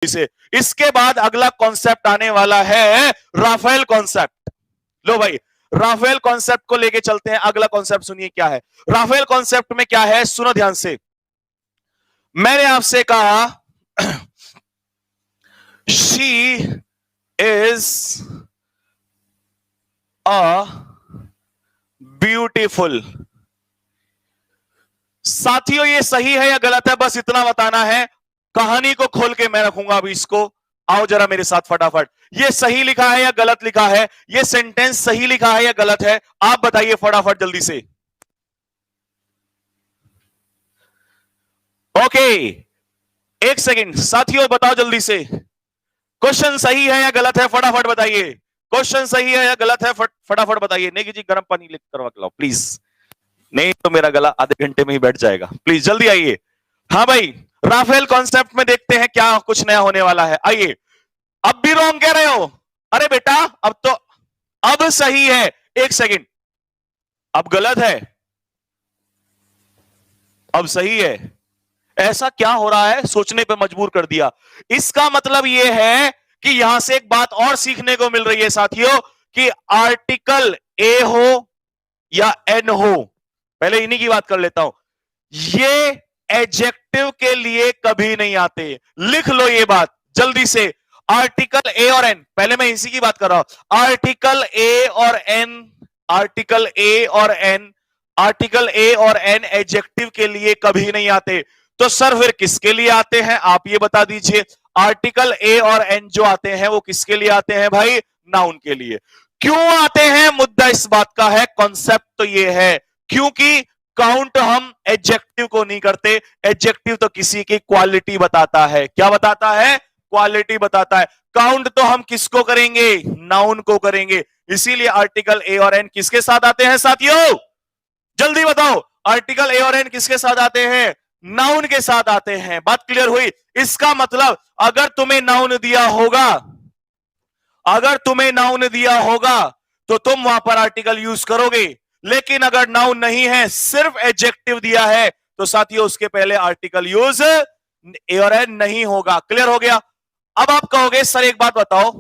से। इसके बाद अगला कॉन्सेप्ट आने वाला है राफेल कॉन्सेप्ट। लो भाई, राफेल कॉन्सेप्ट को लेके चलते हैं। अगला कॉन्सेप्ट सुनिए क्या है। राफेल कॉन्सेप्ट में क्या है, सुनो ध्यान से। मैंने आपसे कहा शी इज अ ब्यूटीफुल। साथियों ये सही है या गलत है, बस इतना बताना है। कहानी को खोल के मैं रखूंगा अभी इसको। आओ जरा मेरे साथ फटाफट। ये सही लिखा है या गलत लिखा है, ये सेंटेंस सही लिखा है या गलत है, आप बताइए फटाफट जल्दी से। ओके, एक सेकंड साथियों, बताओ जल्दी से। क्वेश्चन सही है या गलत है, फटाफट बताइए। क्वेश्चन सही है या गलत है, फटाफट बताइए। नहीं जी, गर्म पानी लेकर करवा के लाओ प्लीज, नहीं तो मेरा गला आधे घंटे में ही बैठ जाएगा। प्लीज जल्दी आइए। हाँ भाई, राफेल कॉन्सेप्ट में देखते हैं क्या कुछ नया होने वाला है। आइए। अब भी रॉन्ग कह रहे हो? अरे बेटा, अब तो अब सही है। एक सेकंड, अब गलत है, अब सही है। ऐसा क्या हो रहा है, सोचने पे मजबूर कर दिया। इसका मतलब यह है कि यहां से एक बात और सीखने को मिल रही है साथियों, कि आर्टिकल ए हो या एन हो, पहले इन्हीं की बात कर लेता हूं, ये एडजेक्टिव के लिए कभी नहीं आते। लिख लो ये बात जल्दी से। आर्टिकल ए और एन, पहले मैं इसी की बात कर रहा हूं। आर्टिकल ए और एन, आर्टिकल ए और एन, आर्टिकल ए और एन एडजेक्टिव के लिए कभी नहीं आते। तो सर फिर किसके लिए आते हैं, आप ये बता दीजिए। आर्टिकल ए और एन जो आते हैं वो किसके लिए आते हैं भाई, नाउन के लिए। क्यों आते हैं, मुद्दा इस बात का है। कॉन्सेप्ट तो ये है क्योंकि काउंट हम एडजेक्टिव को नहीं करते। एडजेक्टिव तो किसी की क्वालिटी बताता है। क्या बताता है, क्वालिटी बताता है। काउंट तो हम किसको करेंगे, नाउन को करेंगे। इसीलिए आर्टिकल ए और एन किसके साथ आते हैं साथियों, जल्दी बताओ। आर्टिकल ए और एन किसके साथ आते हैं, नाउन के साथ आते हैं। बात क्लियर हुई। इसका मतलब अगर तुम्हें नाउन दिया होगा, अगर तुम्हें नाउन दिया होगा तो तुम वहां पर आर्टिकल यूज करोगे। लेकिन अगर नाउन नहीं है, सिर्फ एडजेक्टिव दिया है, तो साथियों उसके पहले आर्टिकल यूज ए और एन नहीं होगा। क्लियर हो गया। अब आप कहोगे सर एक बात बताओ,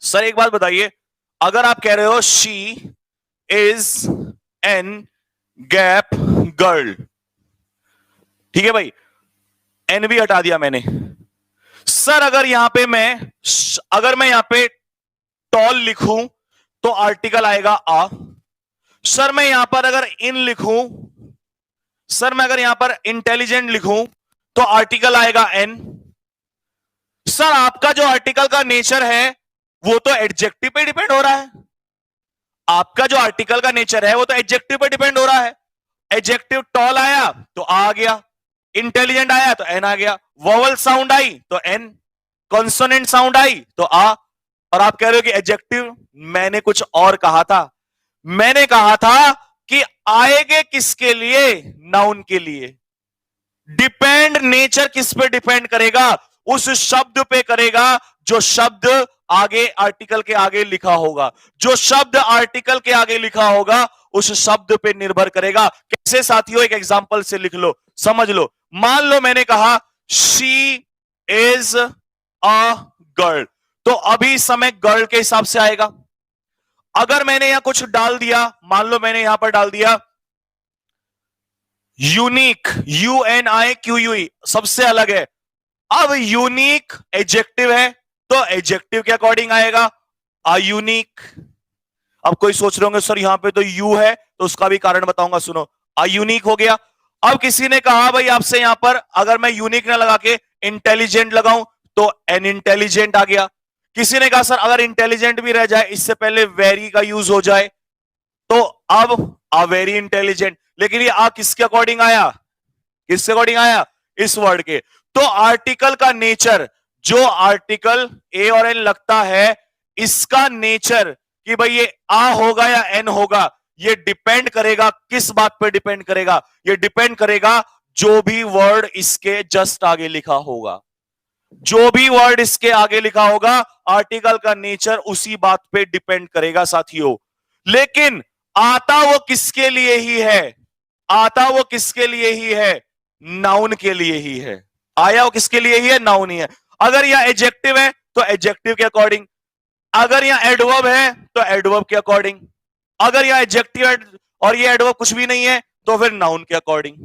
सर एक बात बताइए, अगर आप कह रहे हो she is an gap girl, ठीक है भाई, एन भी हटा दिया मैंने। सर अगर यहां पे मैं यहां पे टॉल लिखूं तो आर्टिकल आएगा आ। सर मैं यहां पर अगर इन लिखूं, सर मैं अगर यहां पर इंटेलिजेंट लिखूं तो आर्टिकल आएगा एन। सर आपका जो आर्टिकल का नेचर है वो तो एडजेक्टिव पे डिपेंड हो रहा है। आपका जो आर्टिकल का नेचर है वो तो एडजेक्टिव पे डिपेंड हो रहा है। एडजेक्टिव टॉल आया तो आ गया, इंटेलिजेंट आया तो एन आ गया, वोवल साउंड आई तो एन, कॉन्सोनेंट साउंड आई तो आ। और आप कह रहे हो कि एडजेक्टिव, मैंने कुछ और कहा था। मैंने कहा था कि आएंगे किसके लिए, नाउन के लिए। डिपेंड, नेचर किस पे डिपेंड करेगा, उस शब्द पे करेगा जो शब्द आगे आर्टिकल के आगे लिखा होगा। जो शब्द आर्टिकल के आगे लिखा होगा उस शब्द पे निर्भर करेगा। कैसे साथियों, एक एग्जांपल से लिख लो, समझ लो। मान लो मैंने कहा शी इज अ गर्ल, तो अभी समय गर्ल के हिसाब से आएगा। अगर मैंने यहां कुछ डाल दिया, मान लो मैंने यहां पर डाल दिया यूनिक, UNIQUE, सबसे अलग है। अब यूनिक एडजेक्टिव है तो एडजेक्टिव के अकॉर्डिंग आएगा आ यूनिक। अब कोई सोच रहे होंगे सर यहां पे तो यू है, तो उसका भी कारण बताऊंगा, सुनो। आ यूनिक हो गया। अब किसी ने कहा भाई आपसे यहां पर अगर मैं यूनिक ना लगा के इंटेलिजेंट लगाऊं तो एन इंटेलिजेंट आ गया। किसी ने कहा सर अगर इंटेलिजेंट भी रह जाए इससे पहले वेरी का यूज हो जाए तो अब आ वेरी इंटेलिजेंट। लेकिन ये आ किसके अकॉर्डिंग आया, किसके अकॉर्डिंग आया, इस वर्ड के। तो आर्टिकल का नेचर, जो आर्टिकल ए और एन लगता है, इसका नेचर कि भाई ये आ होगा या एन होगा, ये डिपेंड करेगा किस बात पे डिपेंड करेगा, ये डिपेंड करेगा जो भी वर्ड इसके जस्ट आगे लिखा होगा। जो भी वर्ड इसके आगे लिखा होगा आर्टिकल का नेचर उसी बात पे डिपेंड करेगा साथियों। लेकिन आता वो किसके लिए ही है, आता वो किसके लिए ही है, नाउन के लिए ही है। आया वो किसके लिए ही है, नाउन ही है। अगर यह एडजेक्टिव है तो एडजेक्टिव के अकॉर्डिंग, अगर यह एडवर्ब है तो एडवर्ब के अकॉर्डिंग, अगर यह एडजेक्टिव है और यह एडवर्ब कुछ भी नहीं है तो फिर नाउन के अकॉर्डिंग।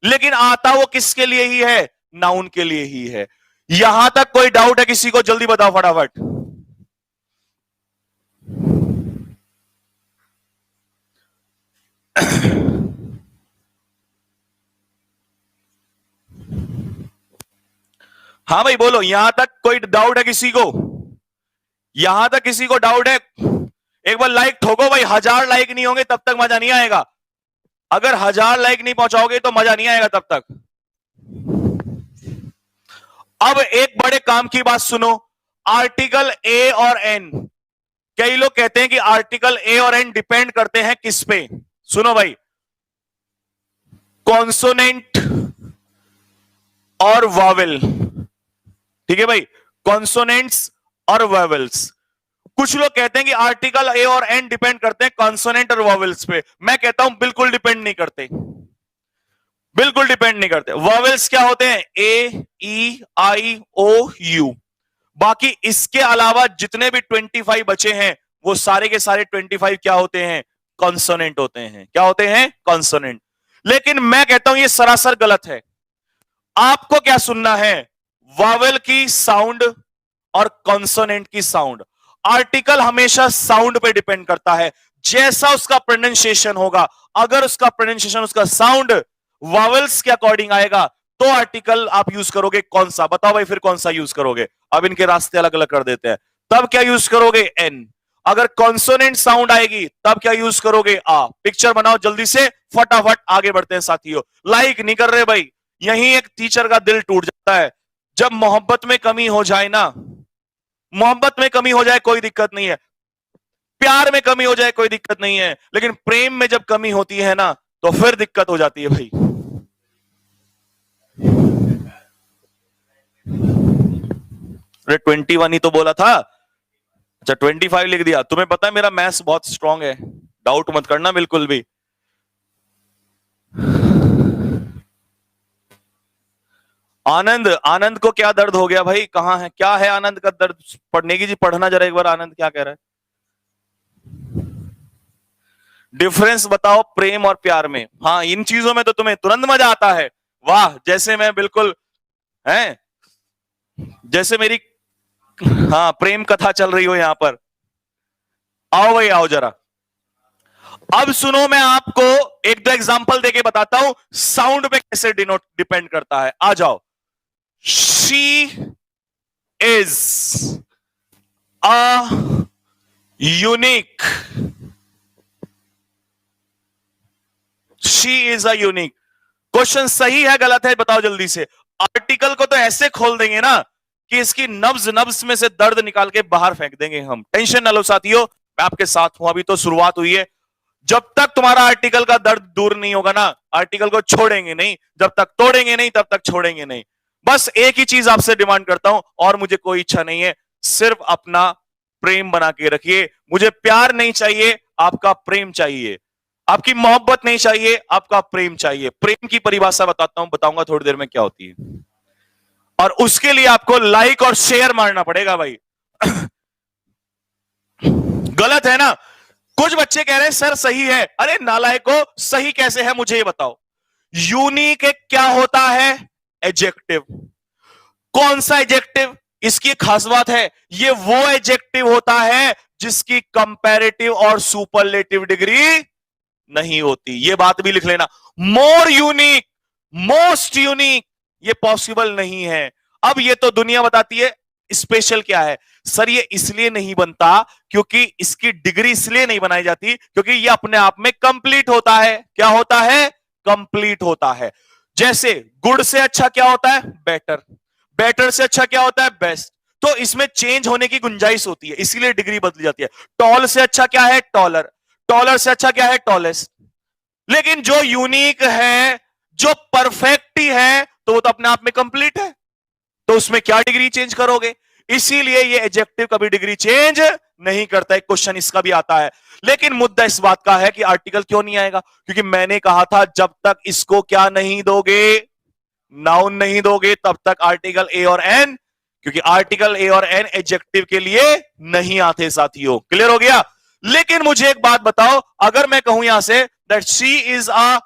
लेकिन आता वो किसके लिए ही है, नाउन के लिए ही है। यहां तक कोई डाउट है किसी को, जल्दी बताओ फटाफट। हाँ भाई बोलो, यहां तक कोई डाउट है किसी को, यहां तक किसी को डाउट है? एक बार लाइक ठोको भाई, 1000 लाइक नहीं होंगे तब तक मजा नहीं आएगा। अगर 1000 लाइक नहीं पहुंचाओगे तो मजा नहीं आएगा तब तक। अब एक बड़े काम की बात सुनो, आर्टिकल ए और एन, कई लोग कहते हैं कि आर्टिकल ए और एन डिपेंड करते हैं किस पे। सुनो भाई, कॉन्सोनेंट और वावेल, ठीक है भाई, कॉन्सोनेंट्स और वावेल्स। कुछ लोग कहते हैं कि आर्टिकल ए और एन डिपेंड करते हैं कॉन्सोनेंट और वावेल्स पे। मैं कहता हूं बिल्कुल डिपेंड नहीं करते, बिल्कुल डिपेंड नहीं करते। वावेल्स क्या होते हैं, ए, ई, आई, ओ, यू। बाकी इसके अलावा जितने भी 25 बचे हैं वो सारे के सारे 25 क्या होते हैं, कॉन्सोनेंट होते हैं। क्या होते हैं, कॉन्सोनेंट। लेकिन मैं कहता हूं ये सरासर गलत है। आपको क्या सुनना है, वावेल की साउंड और कॉन्सोनेंट की साउंड। आर्टिकल हमेशा साउंड पे डिपेंड करता है, जैसा उसका प्रोनाउंसिएशन होगा। अगर उसका प्रोनाउंसिएशन, उसका साउंड वावेल्स के अकॉर्डिंग आएगा तो आर्टिकल आप यूज करोगे कौन सा, बताओ भाई फिर कौन सा यूज करोगे। अब इनके रास्ते अलग अलग कर देते हैं, तब क्या यूज करोगे, एन। अगर कॉन्सोनेंट साउंड आएगी तब क्या यूज करोगे, आ। पिक्चर बनाओ जल्दी से, फटाफट आगे बढ़ते हैं साथियों। लाइक नहीं कर रहे भाई, यही एक टीचर का दिल टूट जाता है। जब मोहब्बत में कमी हो जाए ना, मोहब्बत में कमी हो जाए कोई दिक्कत नहीं है, प्यार में कमी हो जाए कोई दिक्कत नहीं है, लेकिन प्रेम में जब कमी होती है ना तो फिर दिक्कत हो जाती है भाई। अरे 21 ही तो बोला था, अच्छा 25 लिख दिया। तुम्हें पता है मेरा मैथ्स बहुत स्ट्रांग है, डाउट मत करना बिल्कुल भी। आनंद, आनंद को क्या दर्द हो गया भाई, कहां है, क्या है आनंद का दर्द, पढ़ने की जी, पढ़ना जरा एक बार, आनंद क्या कह रहा है। डिफरेंस बताओ प्रेम और प्यार में। हाँ, इन चीजों में तो तुम्हें तुरंत मजा आता है, वाह, जैसे मैं बिल्कुल है, जैसे मेरी हाँ प्रेम कथा चल रही हो यहां पर। आओ भाई आओ जरा। अब सुनो, मैं आपको एक दो एग्जांपल देके बताता हूं साउंड पे कैसे डिपेंड करता है। आ जाओ। She is a unique, she is a unique. Question सही है गलत है बताओ जल्दी से। आर्टिकल को तो ऐसे खोल देंगे ना कि इसकी नब्ज नब्ज में से दर्द निकाल के बाहर फेंक देंगे हम। टेंशन ना लो साथियों, मैं आपके साथ हूं, अभी तो शुरुआत हुई है। जब तक तुम्हारा आर्टिकल का दर्द दूर नहीं होगा ना, आर्टिकल को छोड़ेंगे नहीं, जब तक तोड़ेंगे नहीं तब तक छोड़ेंगे नहीं। बस एक ही चीज आपसे डिमांड करता हूं, और मुझे कोई इच्छा नहीं है, सिर्फ अपना प्रेम बना के रखिए। मुझे प्यार नहीं चाहिए, आपका प्रेम चाहिए। आपकी मोहब्बत नहीं चाहिए, आपका प्रेम चाहिए। प्रेम की परिभाषा बताता हूं, बताऊंगा थोड़ी देर में क्या होती है, और उसके लिए आपको लाइक और शेयर मारना पड़ेगा भाई। गलत है ना? कुछ बच्चे कह रहे हैं सर सही है। अरे नालायको, सही कैसे है मुझे ये बताओ। यूनिक एक क्या होता है, एडजेक्टिव। कौन सा एडजेक्टिव? इसकी खास बात है, ये वो एडजेक्टिव होता है जिसकी कंपैरेटिव और सुपरलेटिव डिग्री नहीं होती। ये बात भी लिख लेना। मोर यूनिक, मोस्ट यूनिक, ये पॉसिबल नहीं है। अब ये तो दुनिया बताती है स्पेशल क्या है। सर ये इसलिए नहीं बनता क्योंकि इसकी डिग्री इसलिए नहीं बनाई जाती क्योंकि ये अपने आप में कंप्लीट होता है। क्या होता है? कंप्लीट होता है। जैसे गुड से अच्छा क्या होता है? बेटर। बेटर से अच्छा क्या होता है? बेस्ट। तो इसमें चेंज होने की गुंजाइश होती है, इसीलिए डिग्री बदली जाती है। टॉल से अच्छा क्या है? टॉलर। टॉलर से अच्छा क्या है? टॉलेस्ट। लेकिन जो यूनिक है, जो परफेक्ट ही है, तो वो तो अपने आप में कंप्लीट है, तो उसमें क्या डिग्री चेंज करोगे? इसीलिए ये एडजेक्टिव कभी डिग्री चेंज नहीं करता है। क्वेश्चन इसका भी आता है, लेकिन मुद्दा इस बात का है कि आर्टिकल क्यों नहीं आएगा, क्योंकि मैंने कहा था जब तक इसको क्या नहीं दोगे, नाउन नहीं दोगे तब तक आर्टिकल ए और एन, क्योंकि आर्टिकल ए और एन एडजेक्टिव के लिए नहीं आते साथियों। क्लियर हो गया? लेकिन मुझे एक बात बताओ, अगर मैं कहूं यहां say that she is a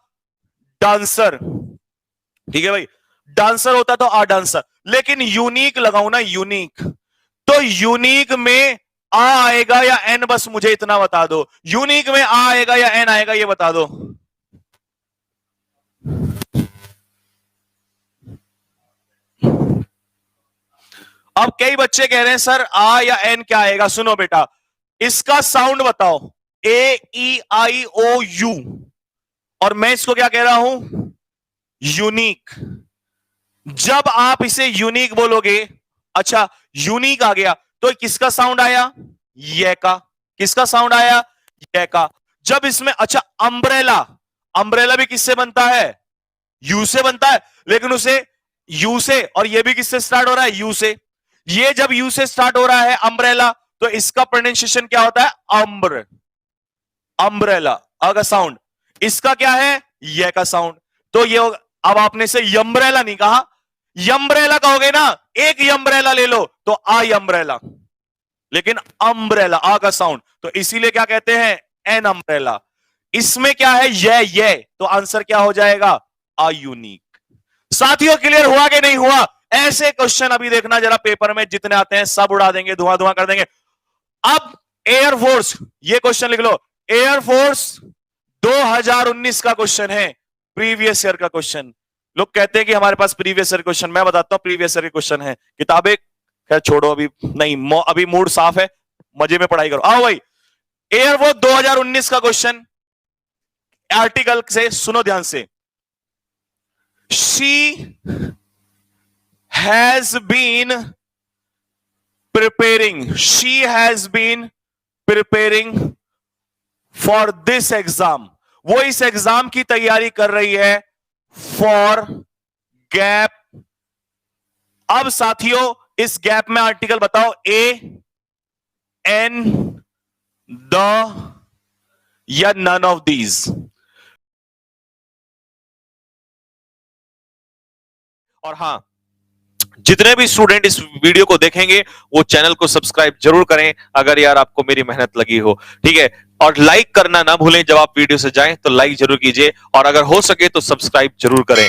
dancer, ठीक है भाई, डांसर होता तो आ डांसर, लेकिन यूनिक लगाऊं ना, यूनिक, तो यूनिक में आ आएगा या एन, बस मुझे इतना बता दो। यूनिक में आ आएगा या एन आएगा, ये बता दो। अब कई बच्चे कह रहे हैं सर आ या एन क्या आएगा। सुनो बेटा, इसका साउंड बताओ, ए ई आई ओ यू, और मैं इसको क्या कह रहा हूं, यूनिक। जब आप इसे यूनिक बोलोगे, अच्छा यूनिक आ गया, तो किसका साउंड आया, ये का। किसका साउंड आया, ये का। जब इसमें, अच्छा अंब्रेला, अंब्रेला भी किससे बनता है, यू से बनता है, लेकिन उसे यू से, और ये भी किससे स्टार्ट हो रहा है, यू से। ये जब यू से स्टार्ट हो रहा है अंब्रेला, तो इसका प्रोनाउंसिएशन क्या होता है, अम्ब्र, अंब्रेला का साउंड। इसका क्या है, ये का साउंड। तो ये, अब आपने से यम्ब्रेला नहीं कहा, यम्ब्रेला कहोगे ना, एक यम्ब्रेला ले लो तो आ यम्ब्रेला, लेकिन अम्ब्रेला आ का साउंड, तो इसीलिए क्या कहते हैं, एन अम्ब्रेला। इसमें क्या है, ये, तो आंसर क्या हो जाएगा, आ यूनिक। साथियों क्लियर हुआ कि नहीं हुआ? ऐसे क्वेश्चन अभी देखना जरा पेपर में जितने आते हैं सब उड़ा देंगे, धुआं धुआं कर देंगे। अब एयरफोर्स, ये क्वेश्चन लिख लो, एयरफोर्स 2019 का क्वेश्चन है, प्रीवियस ईयर का क्वेश्चन। लोग कहते हैं कि हमारे पास प्रीवियस ईयर क्वेश्चन, मैं बताता हूं प्रीवियस ईयर के क्वेश्चन है, किताबें खैर छोड़ो, अभी नहीं, अभी मूड साफ है, मजे में पढ़ाई करो। आओ भाई, एयरफोर्स 2019 का क्वेश्चन, आर्टिकल से सुनो ध्यान से। She has been preparing, she has been preparing for this exam, वो इस एग्जाम की तैयारी कर रही है फॉर गैप। अब साथियों इस गैप में आर्टिकल बताओ, ए, एन, द या नन ऑफ दीज। और हां, जितने भी स्टूडेंट इस वीडियो को देखेंगे वो चैनल को सब्सक्राइब जरूर करें, अगर यार आपको मेरी मेहनत लगी हो, ठीक है। और लाइक करना ना भूलें, जब आप वीडियो से जाएं तो लाइक जरूर कीजिए, और अगर हो सके तो सब्सक्राइब जरूर करें।